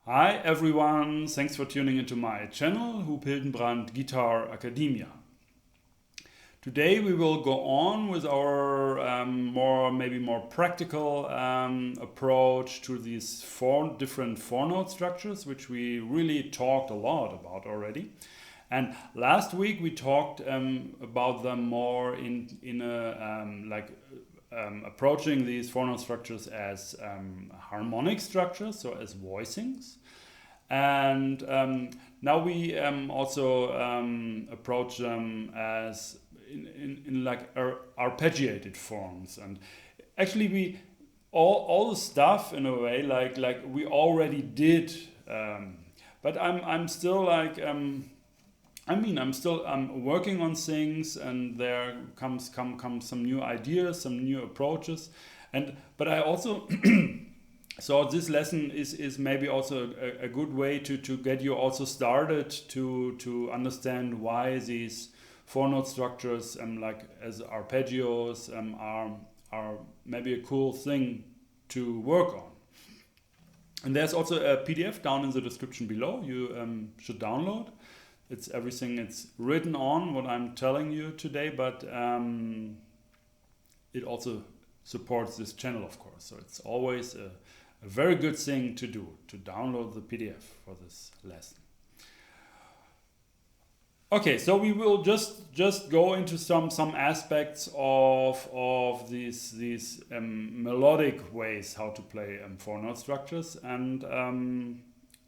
Hi everyone, thanks for tuning into my channel, Huub Hildenbrand Guitar Academia. Today we will go on with our maybe more practical approach to these four different four-note structures, which we really talked a lot about already. And last week we talked about them more in a approaching these four-note structures as harmonic structures, so as voicings. And now we also approach them as in like arpeggiated forms. And actually we all the stuff in a way like we already did, but I'm still like I'm working on things, and there comes some new ideas, some new approaches, but I also so this lesson is maybe also a good way to get you also started to understand why these four note structures like as arpeggios are maybe a cool thing to work on. And there's also a PDF down in the description below. You should download. It's everything, it's written on what I'm telling you today, but it also supports this channel, of course. So it's always a very good thing to do, to download the PDF for this lesson. Okay, so we will just go into some aspects of these melodic ways how to play four note structures, and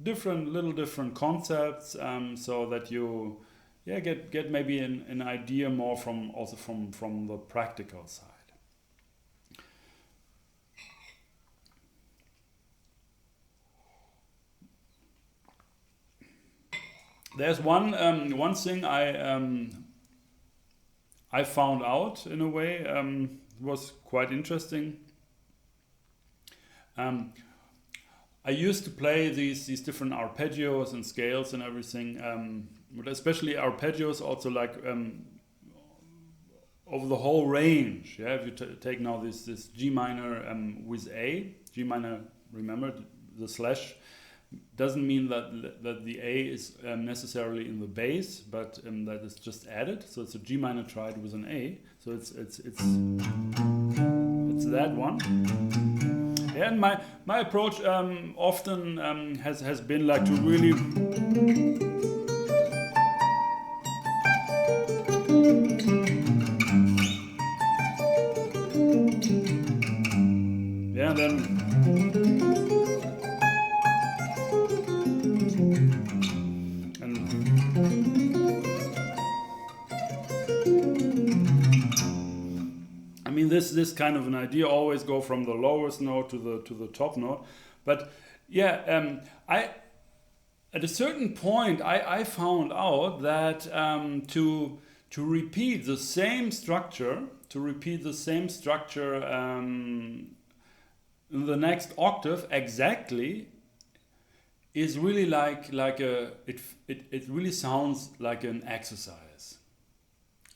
different concepts, so that you get maybe an idea more from the practical side. There's one thing I found out in a way, was quite interesting. I used to play these different arpeggios and scales and everything, but especially arpeggios also like over the whole range. Yeah, if you take now this G minor with A, G minor, remember the slash doesn't mean that the A is necessarily in the bass, but that is just added. So it's a G minor triad with an A. So it's that one. Yeah, and my approach often has been like to really this kind of an idea, always go from the lowest note to the top note. But yeah, I at a certain point I found out that to repeat the same structure, in the next octave exactly, is really like it really sounds like an exercise,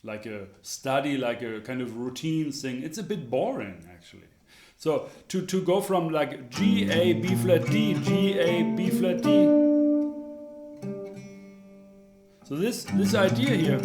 like a study, like a kind of routine thing. It's a bit boring actually. So to go from like G, A, B flat, D, G, A, B flat, D. So this idea here,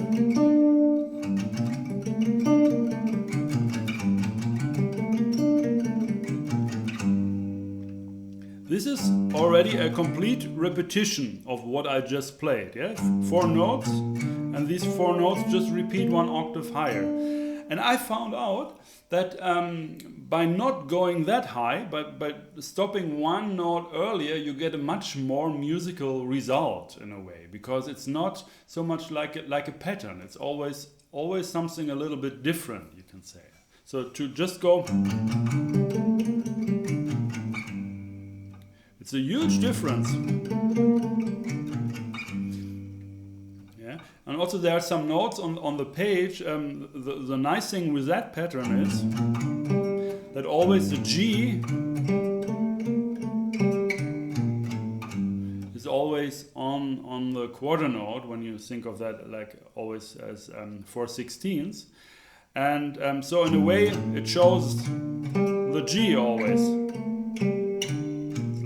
this is already a complete repetition of what I just played. Yeah, four notes, and these four notes just repeat one octave higher. And I found out that by not going that high, but by stopping one note earlier, you get a much more musical result in a way, because it's not so much like a pattern. It's always something a little bit different, you can say. So to just go, it's a huge difference. Yeah, and also there are some notes on the page. The nice thing with that pattern is that always the G is always on the quarter note, when you think of that like always as 4/16, and so in a way it shows the G always.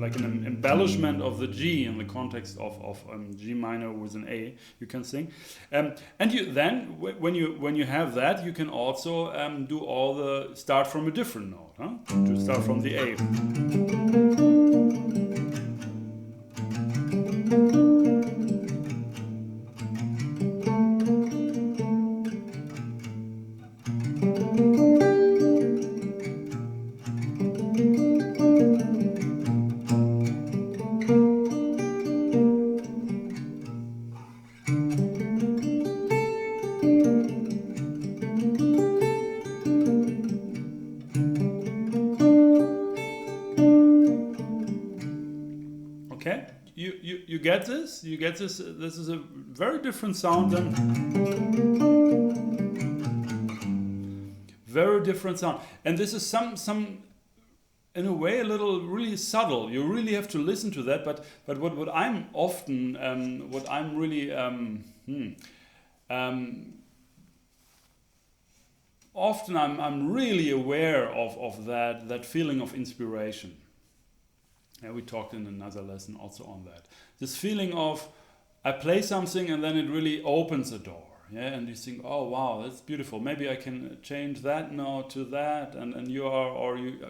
like an embellishment of the G in the context of G minor with an A. You can sing, and you then when you have that, you can also do all the start from a different note, huh? To start from the A. Okay, you get this? You get this? This is a very different sound than very different sound, and this is some in a way a little really subtle. You really have to listen to that. But what I'm often what I'm really often I'm really aware of that feeling of inspiration. Yeah, we talked in another lesson also on that. This feeling of I play something and then it really opens a door. Yeah, and you think, oh wow, that's beautiful. Maybe I can change that note to that, and you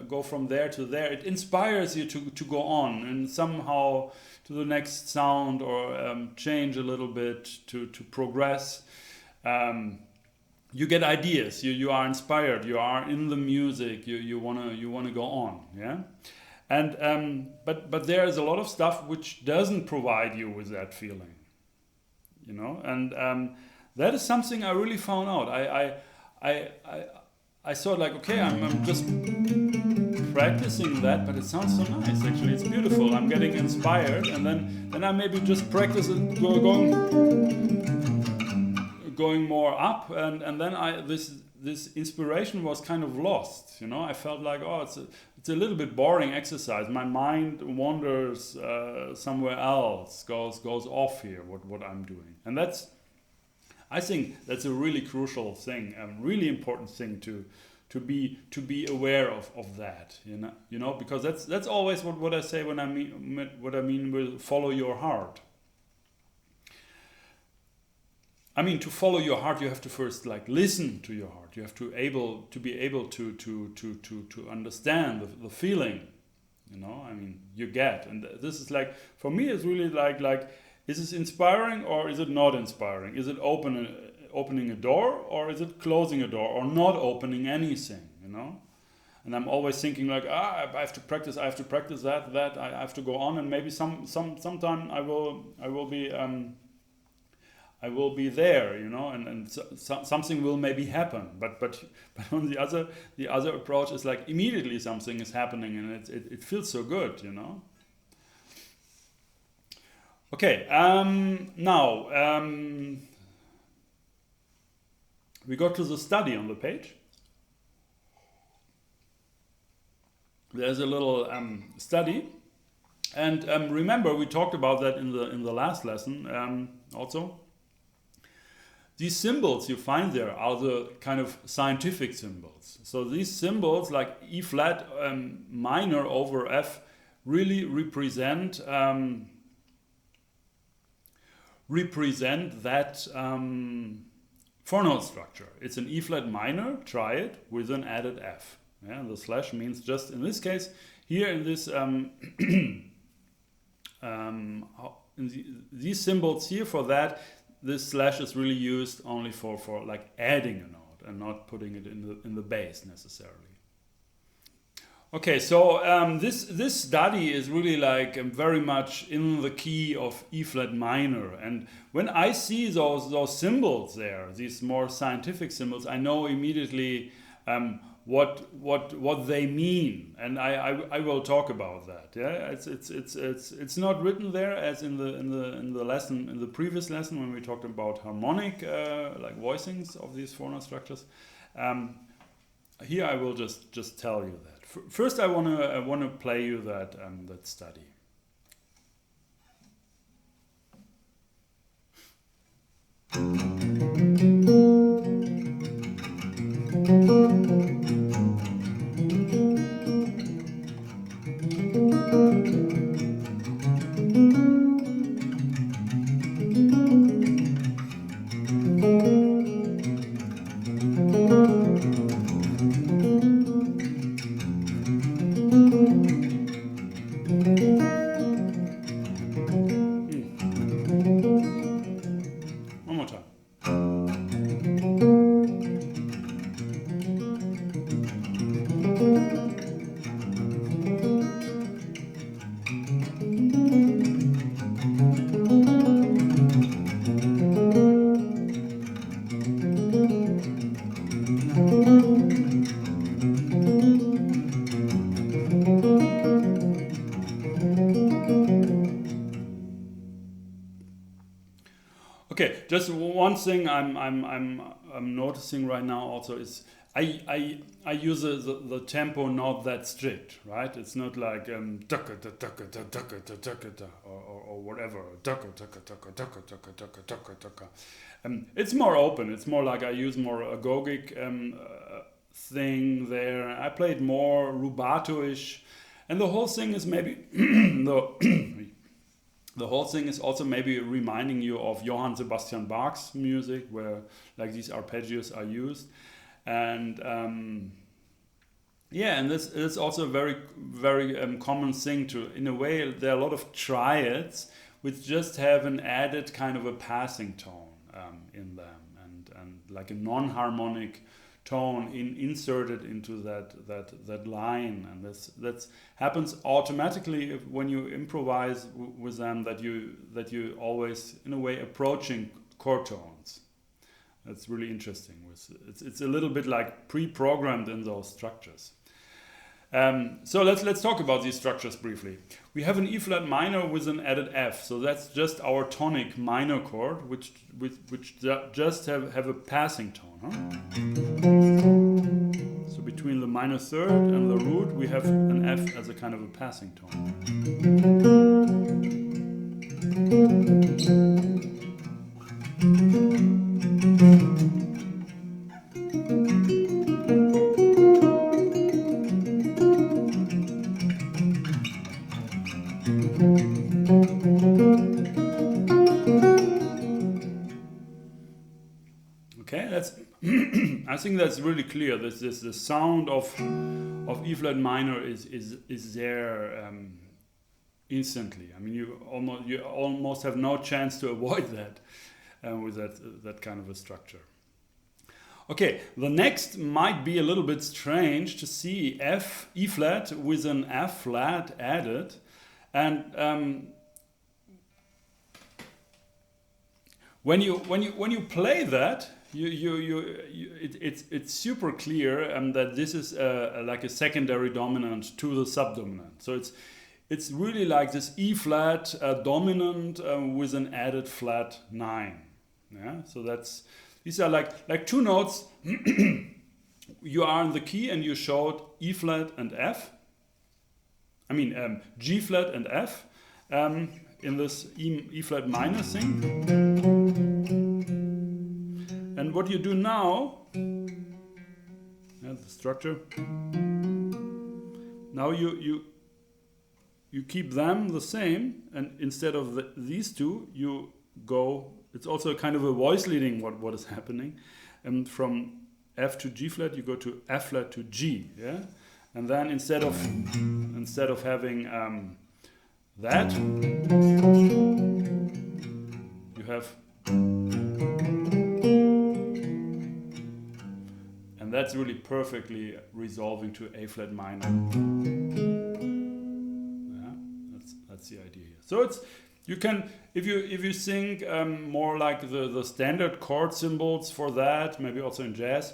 go from there to there. It inspires you to go on and somehow to the next sound or change a little bit to progress. You get ideas. You are inspired. You are in the music. You wanna go on. Yeah. And but there is a lot of stuff which doesn't provide you with that feeling, you know, and that is something I really found out. I thought like, okay, I'm just practicing that, but it sounds so nice. Actually, it's beautiful. I'm getting inspired, and then I maybe just practice it going more up, and then this inspiration was kind of lost. You know, I felt like, oh, it's a little bit boring exercise. My mind wanders somewhere else, goes off here. What I'm doing, and I think that's a really crucial thing, a really important thing to be aware of that. You know, because that's always what I say when I mean with follow your heart. I mean, to follow your heart, you have to first like listen to your heart. You have to be able to understand the feeling. You know, I mean, you get, and this is like, for me, it's really like, is this inspiring or is it not inspiring? Is it opening a door or is it closing a door or not opening anything? You know, and I'm always thinking like, I have to practice that I have to go on, and maybe sometime I will be there, you know, and something will maybe happen. But on the other approach is like immediately something is happening, and it feels so good, you know. Okay, now we go to the study on the page. There's a little study, and remember we talked about that in the last lesson also. These symbols you find there are the kind of scientific symbols. So these symbols like E flat minor over F really represent that four note structure. It's an E flat minor triad with an added F. Yeah, and the slash means just in this case here in this these symbols here for that. This slash is really used only for like adding a note and not putting it in the bass necessarily. Okay, so this study is really like very much in the key of E flat minor, and when I see those symbols there, these more scientific symbols, I know immediately what they mean, and I will talk about that. Yeah, it's not written there as in the lesson, in the previous lesson when we talked about harmonic like voicings of these four note structures. Here I will just tell you that. First I wanna play you that study. Okay, just one thing I'm noticing right now also is I use the tempo not that strict, right? It's not like or whatever. It's more open. It's more like I use more agogic thing there. I played more rubato-ish, and the whole thing is maybe the whole thing is also maybe reminding you of Johann Sebastian Bach's music, where like these arpeggios are used. And yeah, and this is also a very common thing to, in a way, there are a lot of triads which just have an added kind of a passing tone in them, and like a non-harmonic tone inserted into that line, and that happens automatically when you improvise with them, that you always in a way approaching chord tones. That's really interesting. It's a little bit like pre-programmed in those structures. So let's talk about these structures briefly. We have an E flat minor with an added F, so that's just our tonic minor chord, which just have a passing tone. So between the minor third and the root, we have an F as a kind of a passing tone. Okay, that's I think that's really clear. The sound of E flat minor is there instantly. I mean, you almost have no chance to avoid that with that kind of a structure. Okay, the next might be a little bit strange to see E flat with an F flat added, and when you play that, it's super clear that this is like a secondary dominant to the subdominant. So it's really like this E flat dominant with an added flat 9. Yeah, so these are like two notes. You are in the key and you showed E flat and F. I mean G flat and F in this E flat minor thing. And what you do now, the structure. Now you keep them the same, and instead of these two, you go. It's also kind of a voice leading what is happening, and from F to G flat, you go to F flat to G. Yeah, and then instead of having that, you have. And that's really perfectly resolving to A flat minor. Yeah, that's the idea here. So you can, if you think more like the standard chord symbols for that, maybe also in jazz,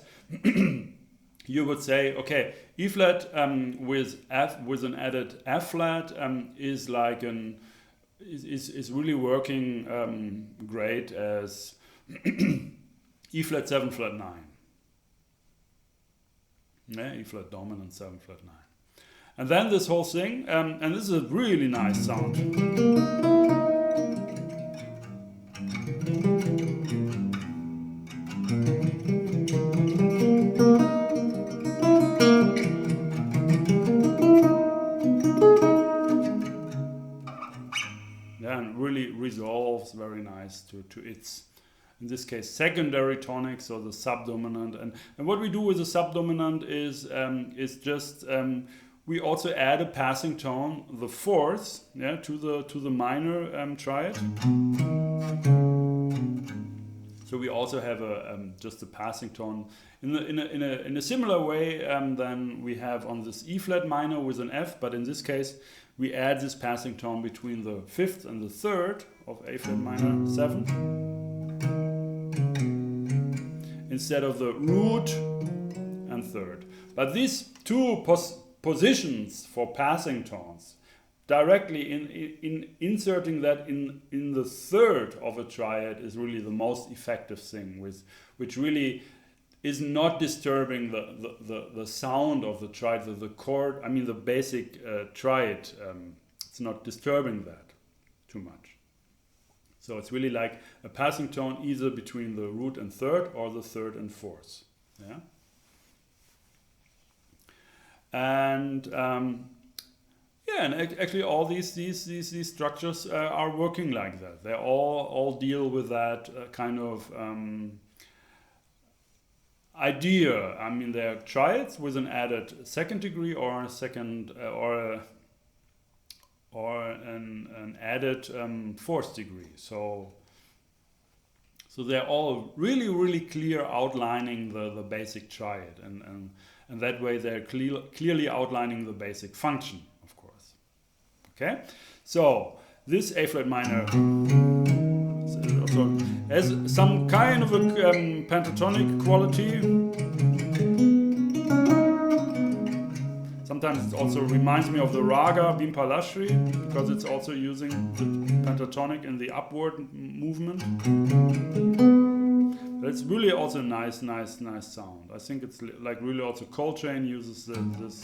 you would say, okay, E flat with an added F flat is like is really working great as E flat 7 flat 9. Yeah, E flat dominant 7 flat 9. And then this whole thing, and this is a really nice sound. Yeah, and really resolves very nice to its, in this case, secondary tonic, so the subdominant. And what we do with the subdominant is just we also add a passing tone, the fourth, yeah, to the minor triad. So we also have just a passing tone in a similar way than we have on this E flat minor with an F, but in this case we add this passing tone between the fifth and the third of A flat minor 7. Instead of the root and third. But these two positions for passing tones directly in inserting that in the third of a triad is really the most effective thing, which really is not disturbing the sound of the triad, the chord, I mean the basic triad. It's not disturbing that too much. So it's really like a passing tone either between the root and third or the third and fourth. Yeah. And yeah, and actually all these structures are working like that. They all deal with that kind of idea. I mean, they're triads with an added second degree or a second or an added fourth degree. So they're all really clear, outlining the basic triad, and that way they're clearly outlining the basic function, of course. Okay, so this A flat minor also has some kind of a pentatonic quality. Sometimes it also reminds me of the raga Bimpalashri, because it's also using the pentatonic in the upward movement. But it's really also a nice sound. I think it's like really also Coltrane uses this.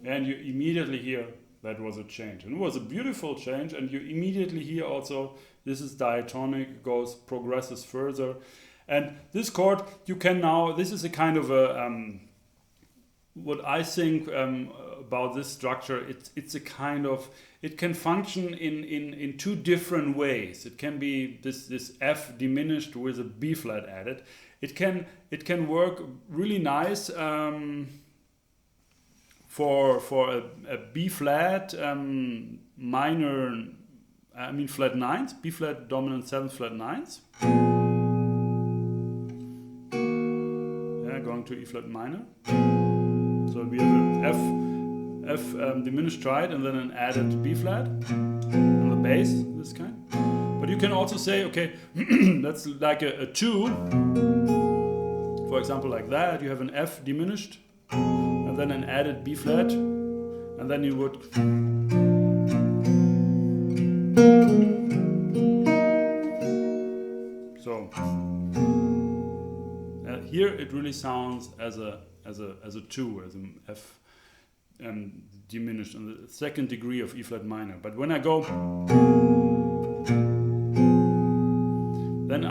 And you immediately hear that was a change. And it was a beautiful change, and you immediately hear also this is diatonic, progresses further. And this chord, you can now, this is a kind of a, what I think about this structure, it's a kind of, it can function in two different ways. It can be this F diminished with a B flat added. It can work really nice for a B flat minor, I mean flat nines, B flat dominant 7th flat nines. Yeah, going to E flat minor. So we have an F diminished triad and then an added B flat on the bass, this kind. But you can also say, okay, that's like a 2. For example, like that, you have an F diminished and then an added B flat, and then you would so here it really sounds as a 2, as an F diminished on the second degree of E flat minor. But when I go, then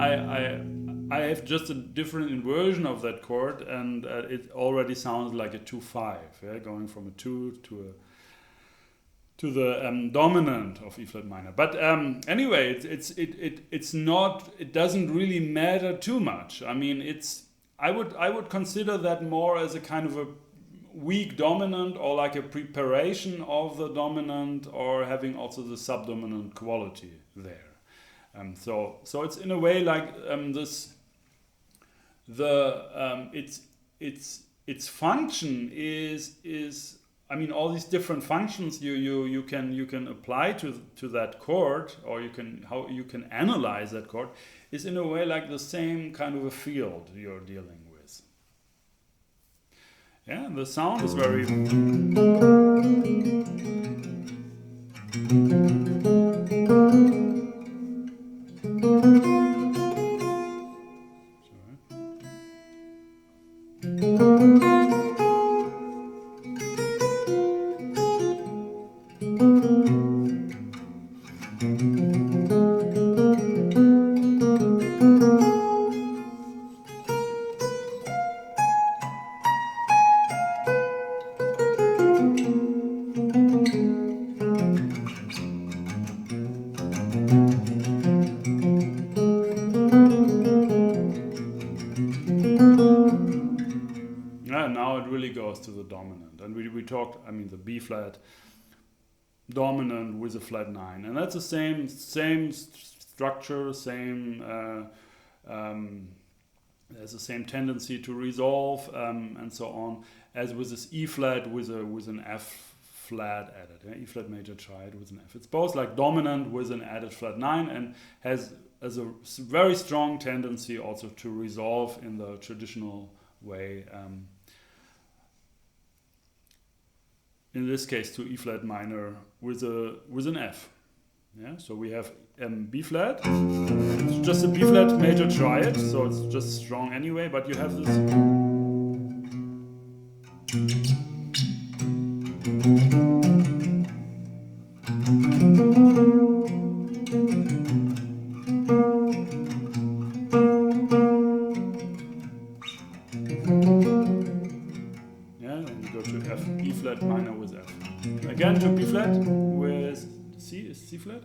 I have just a different inversion of that chord, and it already sounds like a 2-5, yeah? Going from a 2 to the dominant of E flat minor. But anyway, it's not, it doesn't really matter too much. I mean, I would consider that more as a kind of a weak dominant, or like a preparation of the dominant, or having also the subdominant quality there. So it's in a way like its function is I mean, all these different functions you can apply to that chord, or how you can analyze that chord, is in a way like the same kind of a field you're dealing with. Yeah, the sound is very really goes to the dominant. And we talked, I mean, the B flat dominant with a flat 9, and that's the same structure, there's the same tendency to resolve and so on as with this E flat with an F flat added. Yeah? E flat major triad with an F. It's both like dominant with an added flat 9 and has a very strong tendency also to resolve in the traditional way. In this case, to E flat minor with an F. Yeah, so we have B flat. It's just a B flat major triad, so it's just strong anyway. But you have this. Flat minor with F. Again to B flat with C is C flat.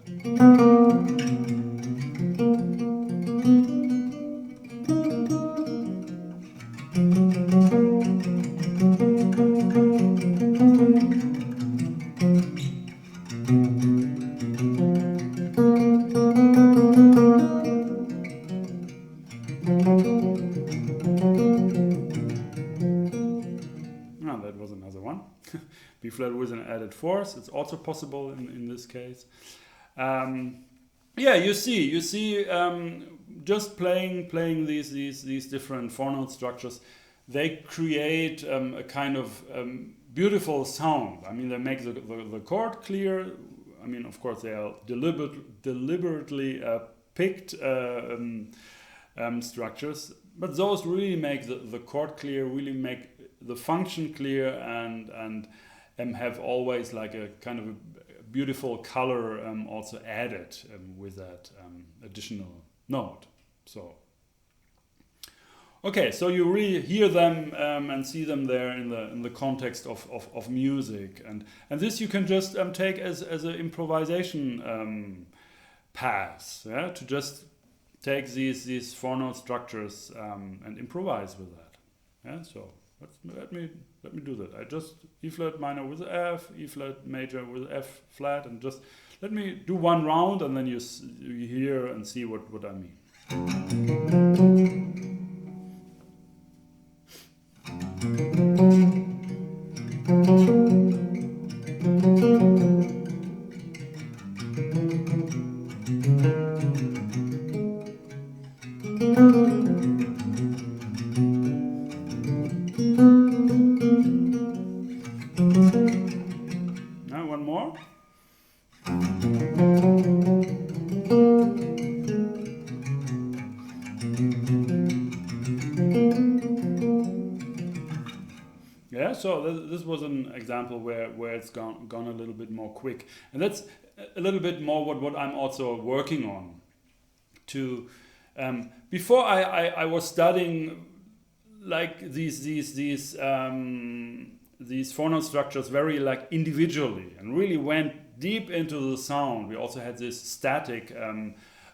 That was another one. B flat with an added fourth. It's also possible in this case. Yeah, you see, just playing these different four note structures, they create a kind of beautiful sound. I mean, they make the chord clear. I mean, of course, they are deliberately picked structures, but those really make the chord clear, really make the function clear, and have always like a kind of a beautiful color also added with that additional note. So okay, so you really hear them and see them there in the context of music, and this you can just take as an improvisation pass, yeah, to just take these four note structures and improvise with that. Yeah, so let me do that. I just E flat minor with F, E flat major with F flat, and just let me do one round, and then you hear and see what I mean. Now one more. Yeah, so this was an example where it's gone a little bit more quick, and that's a little bit more what I'm also working on. To before I was studying like these four note structures very like individually, and really went deep into the sound. We also had this static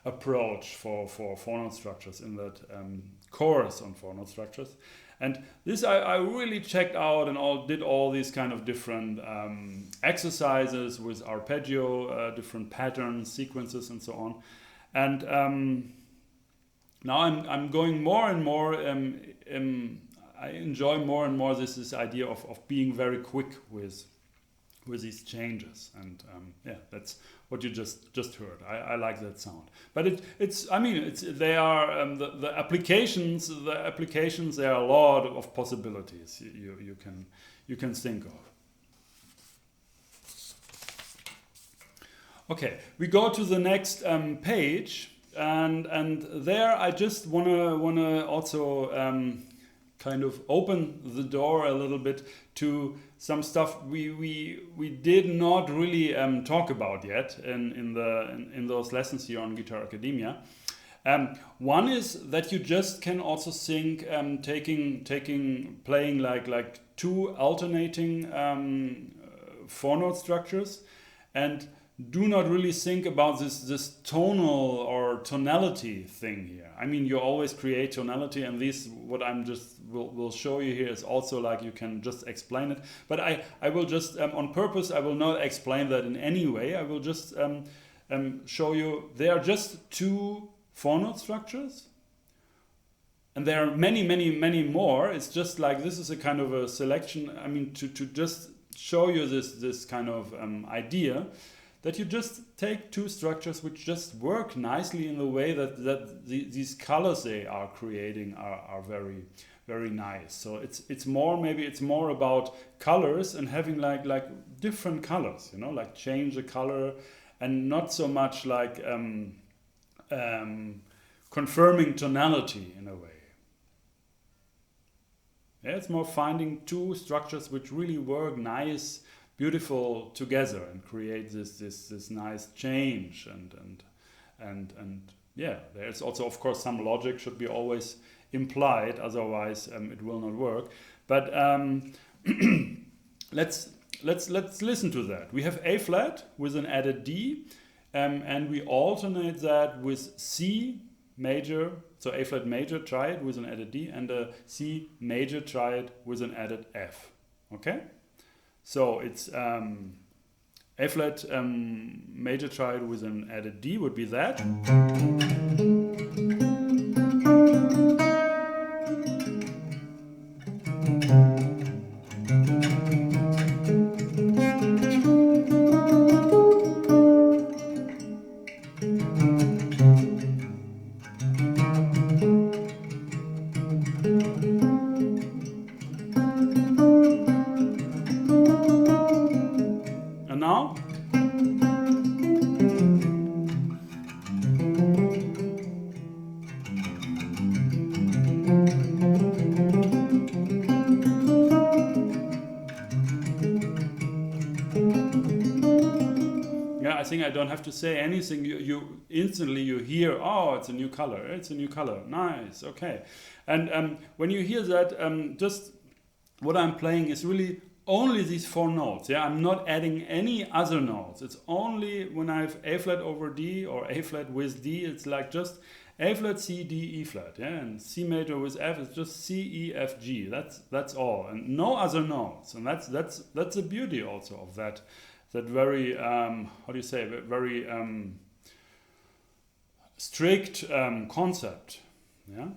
approach for four note structures in that course on four note structures. And this I really checked out and did all these kind of different exercises with arpeggio, different patterns, sequences, and so on. And now I'm going more and more. I enjoy more and more this idea of being very quick with these changes, and yeah, that's what you just heard. I like that sound, but they are the applications. There are a lot of possibilities you can think of. Okay, we go to the next page, and there I just wanna also kind of open the door a little bit to some stuff we did not really talk about yet in those lessons here on Guitar Academia. One is that you just can also think playing like two alternating four note structures, and do not really think about this tonal or tonality thing here. I mean, you always create tonality, and this, what I'm just will show you here, is also like you can just explain it. But I will just on purpose, I will not explain that in any way. I will just show you they are just two four-note structures, and there are many more. It's just like this is a kind of a selection. I mean, to just show you this kind of idea, that you just take two structures which just work nicely in the way that these colors they are creating are very nice. So it's more, maybe it's more about colors and having like different colors, you know, like change the color, and not so much like confirming tonality in a way. Yeah, it's more finding two structures which really work nice, beautiful together and create this nice change and yeah, there's also of course some logic should be always implied, otherwise it will not work. But let's listen to that. We have A flat with an added D, and we alternate that with C major, so A flat major triad with an added D, and a C major triad with an added F. Okay. So it's A flat major triad with an added D would be that. And now? Yeah, I think I don't have to say anything. You instantly you hear, oh, it's a new color. It's a new color. Nice. Okay. And when you hear that, just what I'm playing is really only these four notes. Yeah, I'm not adding any other notes. It's only when I have A flat over D or A flat with D. It's like just A flat, C, D, E flat. Yeah, and C major with F is just C, E, F, G. That's all, and no other notes. And that's the beauty also of that very how do you say, very strict concept. Yeah.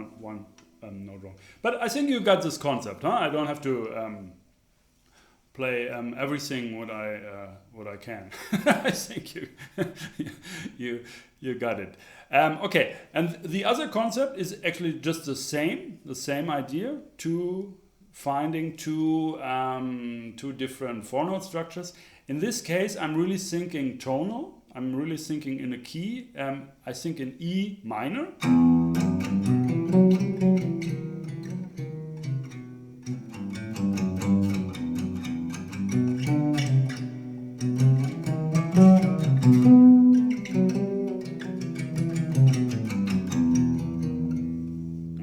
One note wrong, but I think you got this concept, huh? I don't have to play everything what I can. I think you got it. Okay, and the other concept is actually just the same idea, finding two different four note structures. In this case, I'm really thinking tonal. I'm really thinking in a key. I think in E minor.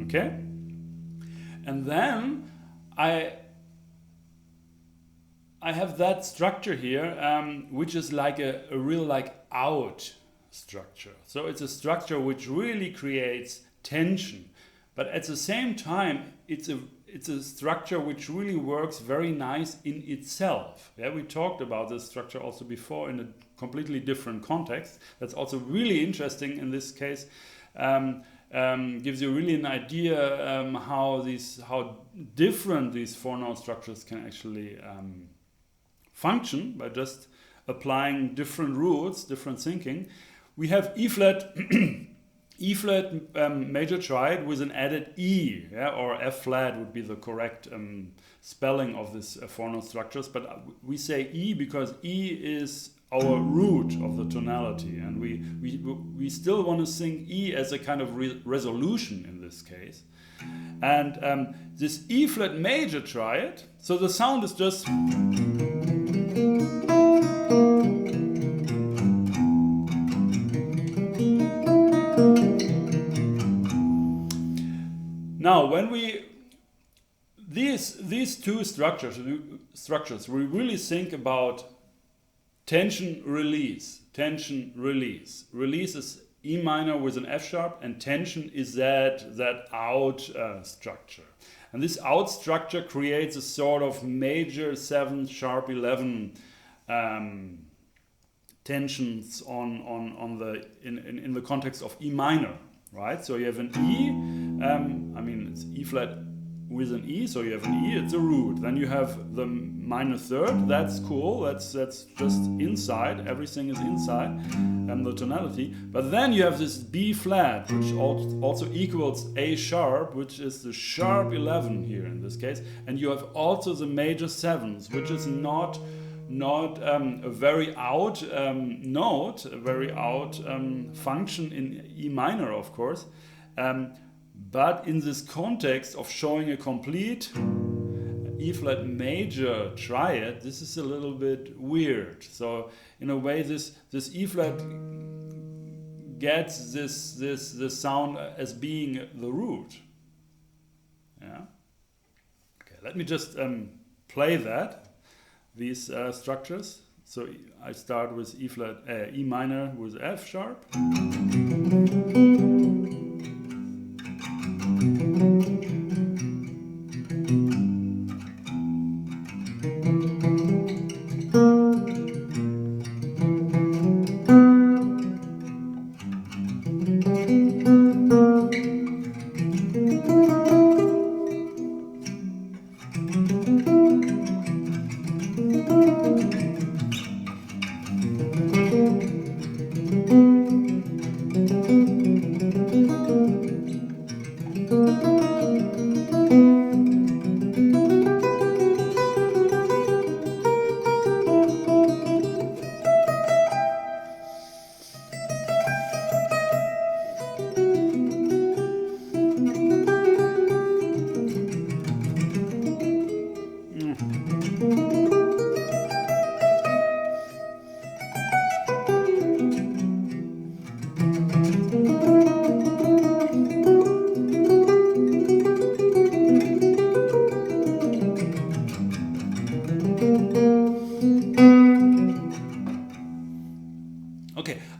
Okay, and then I have that structure here, which is like a real like out structure. So it's a structure which really creates tension, but at the same time it's a structure which really works very nice in itself. Yeah, we talked about this structure also before in a completely different context. That's also really interesting in this case. Gives you really an idea how different these four note structures can actually function by just applying different rules, different thinking. We have E flat, E flat major triad with an added E, yeah, or F flat would be the correct spelling of this four note structures. But we say E because E is our root of the tonality, and we still want to sing E as a kind of resolution in this case. And this E flat major triad, so the sound is just now when we these two structures we really think about tension release. Release is E minor with an F sharp, and tension is that out structure. And this out structure creates a sort of major 7 sharp 11 tensions on the in the context of E minor, right? So you have an E, I mean it's E flat with an E, so you have an E, it's a root. Then you have the minor third, that's cool, that's just inside, everything is inside, and the tonality. But then you have this B flat, which also equals A sharp, which is the sharp 11 here in this case. And you have also the major sevenths, which is not a very out note, a very out function in E minor, of course. But in this context of showing a complete E flat major triad, this is a little bit weird. So in a way, this E flat gets this sound as being the root. Yeah. Okay. Let me just play these structures. So I start with E flat, E minor with F sharp.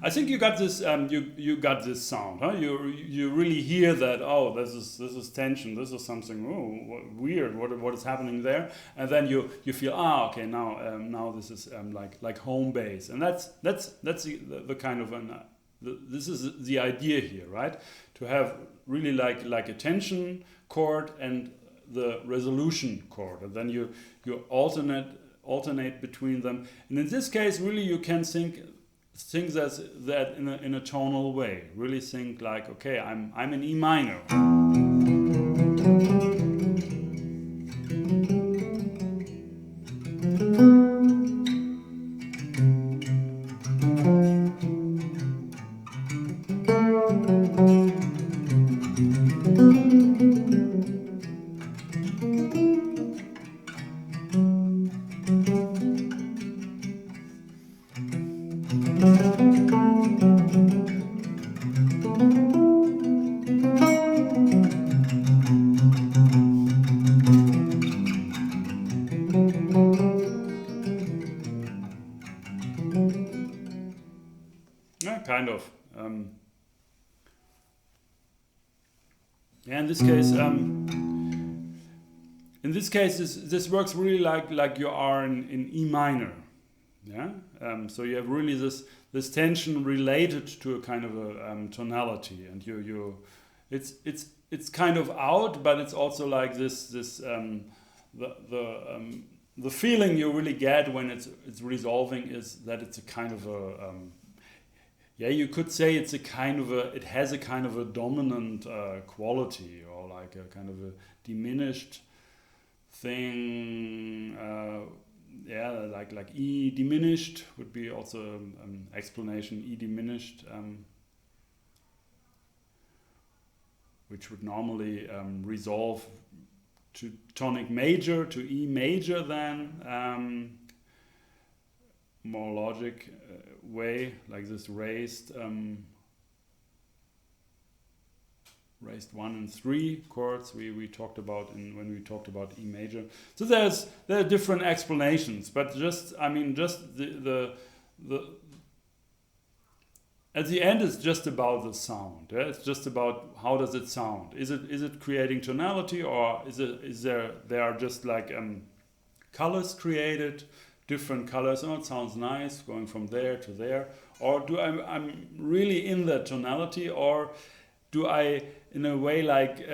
I think you got this. You got this sound, huh? You really hear that. Oh, this is tension. This is something weird. What is happening there? And then you feel okay, now this is like home base, and that's the kind of this is the idea here, right? To have really like a tension chord and the resolution chord, and then you alternate between them. And in this case, really you can think that in a tonal way. Really think like, okay, I'm in E minor. Kind of. Yeah, in this case, this works really like you are in E minor. Yeah. So you have really this tension related to a kind of a tonality, and it's kind of out, but it's also like this the feeling you really get when it's resolving is that it's a kind of a yeah, you could say it's a kind of it has a kind of a dominant quality, or like a kind of a diminished thing. Yeah, like E diminished would be also an explanation. E diminished, which would normally resolve to tonic major, to E major, then more logic way, like this raised 1 and 3 chords we talked about when we talked about E major. So there are different explanations, but just the at the end it's just about the sound. Yeah? It's just about how does it sound. Is it creating tonality, or there are just like colors created, different colors. Oh, it sounds nice going from there to there. Or do I'm really in that tonality, or do I in a way like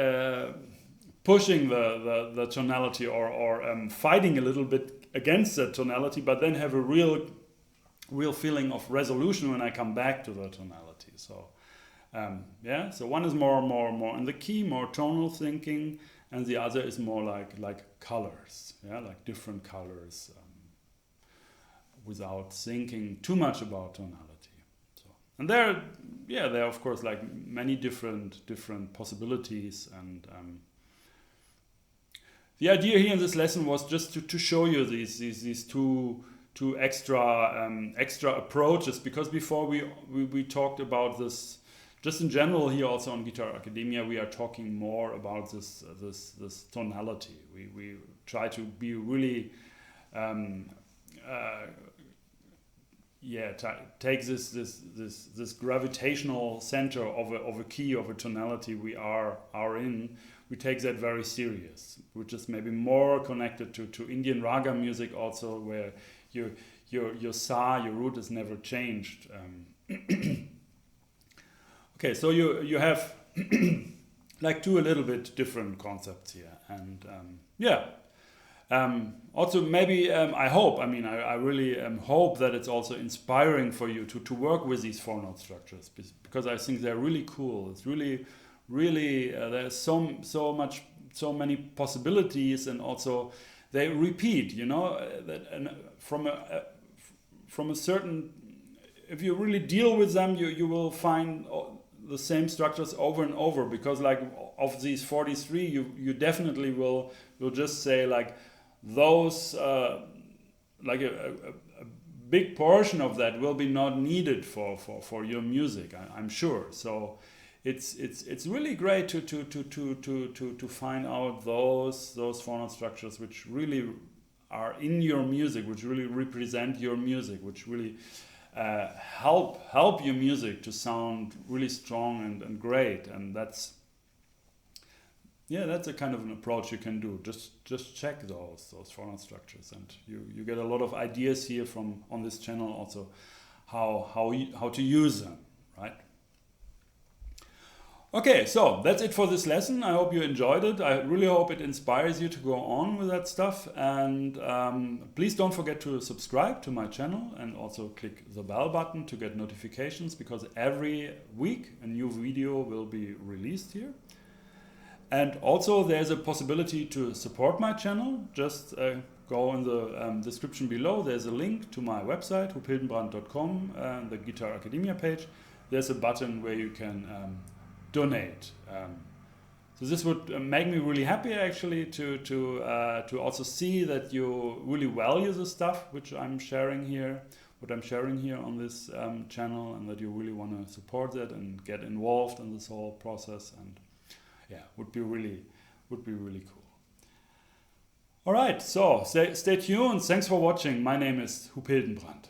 pushing the tonality, or fighting a little bit against that tonality, but then have a real feeling of resolution when I come back to the tonality. So yeah, so one is more in the key, more tonal thinking, and the other is more like colors, yeah, like different colors, without thinking too much about tonality. So, and there are of course like many different possibilities, and the idea here in this lesson was just to show you these two extra approaches, because before we talked about this just in general here also on Guitar Academia. We are talking more about this tonality. We try to be really take this gravitational center of a key, of a tonality we are in. We take that very serious, which is maybe more connected to Indian raga music also, where your sa, your root is never changed. Okay, so you have like two a little bit different concepts here, and also maybe I hope, I really hope that it's also inspiring for you to work with these 4-note structures, because I think they're really cool. It's really there's so many possibilities, and also they repeat, that from a certain, if you really deal with them, you will find the same structures over and over, because like of these 43 you definitely will just say like those like a big portion of that will be not needed for your music, I'm sure. So it's really great to find out those 4-note structures which really are in your music, which really represent your music, which really help your music to sound really strong and great. And that's a kind of an approach you can do. Just check those 4-note structures, and you get a lot of ideas here on this channel also how to use them, right? Okay, so that's it for this lesson. I hope you enjoyed it. I really hope it inspires you to go on with that stuff. And please don't forget to subscribe to my channel, and also click the bell button to get notifications, because every week a new video will be released here. And also there's a possibility to support my channel. Just go in the description below. There's a link to my website, hupildenbrand.com, the Guitar Academia page. There's a button where you can donate. So this would make me really happy, actually, to also see that you really value the stuff which I'm sharing here, on this channel, and that you really want to support that and get involved in this whole process. And yeah, would be really cool. All right, so stay tuned. Thanks for watching. My name is Huub Hildenbrand.